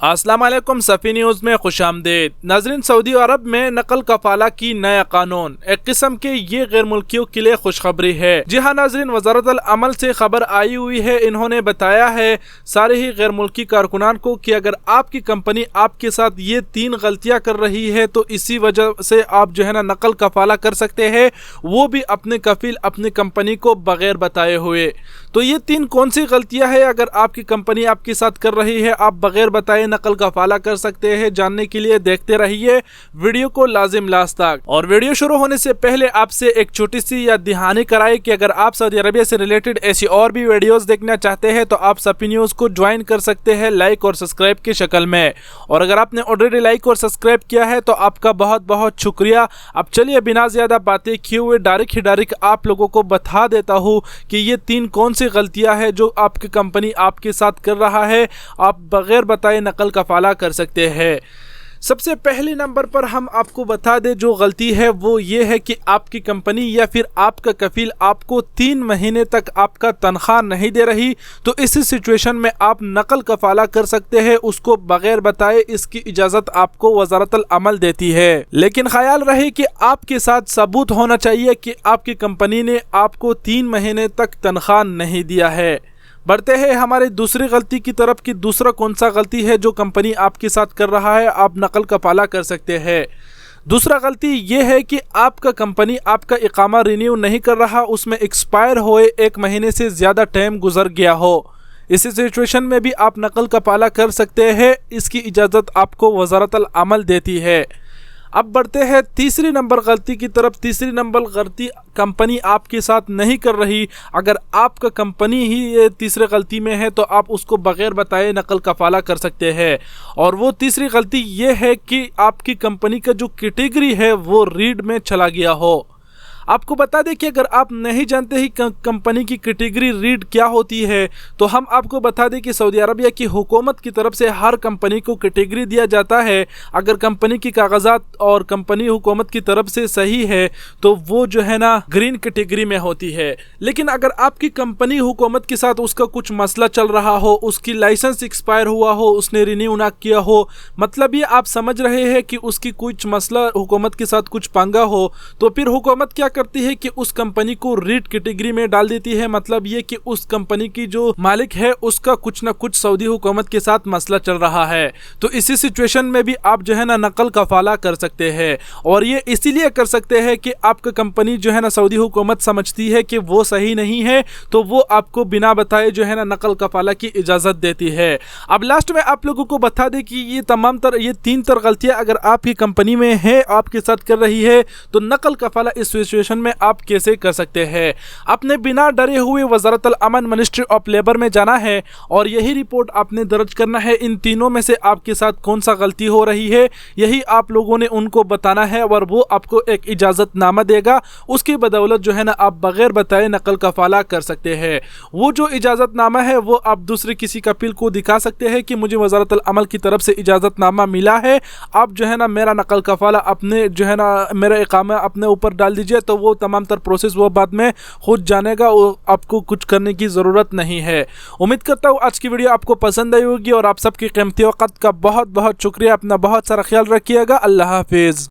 अस्सलाम वालेकुम, सफ़ी न्यूज़ में खुशामदीद। नाज़रीन, सऊदी अरब में नकल कफाला की नया कानून एक किस्म के ये गैर मुल्कियों के लिए खुशखबरी है। जी हाँ नाज़रीन, वज़ारत अल अमल से खबर आई हुई है। इन्होंने बताया है सारे ही गैर मुल्की कारकुनान को कि अगर आपकी कंपनी आपके साथ ये 3 गलतियाँ कर रही है तो इसी वजह से आप जो है ना नकल कफाला कर सकते हैं, वो भी अपने कफील अपनी कंपनी को बगैर बताए हुए। तो ये 3 कौन सी गलतियाँ हैं अगर आपकी कंपनी आपके साथ कर रही है, आप बगैर बताए नकल कफाला कर सकते हैं। जानने के लिए देखते रहिए वीडियो को लाजिम लास्ट तक। और वीडियो शुरू होने से पहले आपसे एक छोटी सी याद दहानी कराए कि अगर आप सऊदी अरबिया से रिलेटेड ऐसी और भी वीडियोस देखना चाहते हैं तो आप सफ़ी न्यूज़ को ज्वाइन कर सकते हैं लाइक और सब्सक्राइब की शक्ल में। और अगर आपने ऑलरेडी लाइक और सब्सक्राइब किया है तो आपका बहुत बहुत शुक्रिया। अब चलिए बिना ज़्यादा बातें किए हुए डायरेक्ट आप लोगों को बता देता हूँ कि ये 3 कौन सी गलतियाँ हैं जो आपकी कंपनी आपके साथ कर रहा है, आप बगैर बताए नकल कफाला कर सकते हैं। सबसे पहले नंबर पर हम आपको बता दें जो गलती है वो ये है कि आपकी कंपनी या फिर आपका कफील आपको 3 महीने तक आपका तनख्वाह नहीं दे रही, तो इस सिचुएशन में आप नकल कफाला कर सकते हैं उसको बगैर बताए। इसकी इजाज़त आपको वज़ारत अल अमल देती है, लेकिन ख्याल रहे कि आपके साथ सबूत होना चाहिए कि आपकी कंपनी ने आपको 3 महीने तक तनख्वाह नहीं दिया है। बढ़ते हैं हमारे दूसरी गलती की तरफ कि दूसरा कौन सा गलती है जो कंपनी आपके साथ कर रहा है, आप नकल कफाला कर सकते हैं। दूसरा गलती ये है कि आपका कंपनी आपका इकामा रिन्यू नहीं कर रहा, उसमें एक्सपायर हुए 1 महीने से ज़्यादा टाइम गुजर गया हो। इस सिचुएशन में भी आप नकल कफाला कर सकते हैं, इसकी इजाज़त आपको वज़ारत अल अमल देती है। अब बढ़ते हैं तीसरी नंबर गलती की तरफ। तीसरी नंबर गलती कंपनी आपके साथ नहीं कर रही, अगर आपका कंपनी ही ये तीसरी गलती में है तो आप उसको बगैर बताए नकल कफाला कर सकते हैं। और वो तीसरी गलती ये है कि आपकी कंपनी का जो कैटेगरी है वो रीड में चला गया हो। आपको बता दें कि अगर आप नहीं जानते ही कंपनी की कैटेगरी रीड क्या होती है तो हम आपको बता दें कि सऊदी अरबिया की हुकूमत की तरफ से हर कंपनी को कैटेगरी दिया जाता है। अगर कंपनी की कागजात और कंपनी हुकूमत की तरफ से सही है तो वो जो है ना ग्रीन कैटेगरी में होती है। लेकिन अगर आपकी कंपनी हुकूमत के साथ उसका कुछ मसला चल रहा हो, उसकी लाइसेंस एक्सपायर हुआ हो, उसने रिन्यू ना किया हो, मतलब ये आप समझ रहे हैं कि उसकी कुछ मसला हुकूमत के साथ कुछ पंगा हो, तो फिर हुकूमत क्या करती है कि उस कंपनी को रीड कैटेगरी में डाल देती है। मतलब ये कि उस कंपनी की जो मालिक है उसका कुछ ना कुछ सऊदी हुकूमत के साथ मसला चल रहा है। तो इसी सिचुएशन में भी आप जो है ना नकल कफाला कर सकते हैं। और ये इसीलिए कर सकते हैं कि आपका कंपनी जो है ना सऊदी हुकूमत समझती है कि वो सही नहीं है, तो वो आपको बिना बताए जो है ना नकल कफाला की इजाज़त देती है। अब लास्ट में आप लोगों को बता दें कि ये 3 गलतियां अगर आपकी कंपनी में है, आपके साथ कर रही है, तो नकल कफाला इस सिचुएशन में आप कैसे कर सकते हैं। आपने बिना डरे हुए वज़ारत अल अमन मिनिस्ट्री ऑफ लेबर में जाना है और यही रिपोर्ट आपने दर्ज करना है। इन तीनों में से आपके साथ कौन सा गलती हो रही है यही आप लोगों ने उनको बताना है और वो आपको एक इजाज़तनामा देगा। उसकी बदौलत जो है ना आप बगैर बताए नकल कफाला कर सकते हैं। वो जो इजाज़तनामा है वो आप दूसरे किसी कफील को दिखा सकते हैं कि मुझे वज़ारत अल अमल की तरफ से इजाज़तनामा मिला है, आप जो है ना मेरा नकल कफाला अपने जो है ना मेरा इकामा अपने ऊपर डाल दीजिए, तो वो तमाम तर प्रोसेस वो बाद में खुद जानेगा, आपको कुछ करने की ज़रूरत नहीं है। उम्मीद करता हूँ आज की वीडियो आपको पसंद आई होगी और आप सबकी कीमती वक़्त का बहुत बहुत शुक्रिया। अपना बहुत सारा ख्याल रखिएगा। अल्लाह हाफिज़।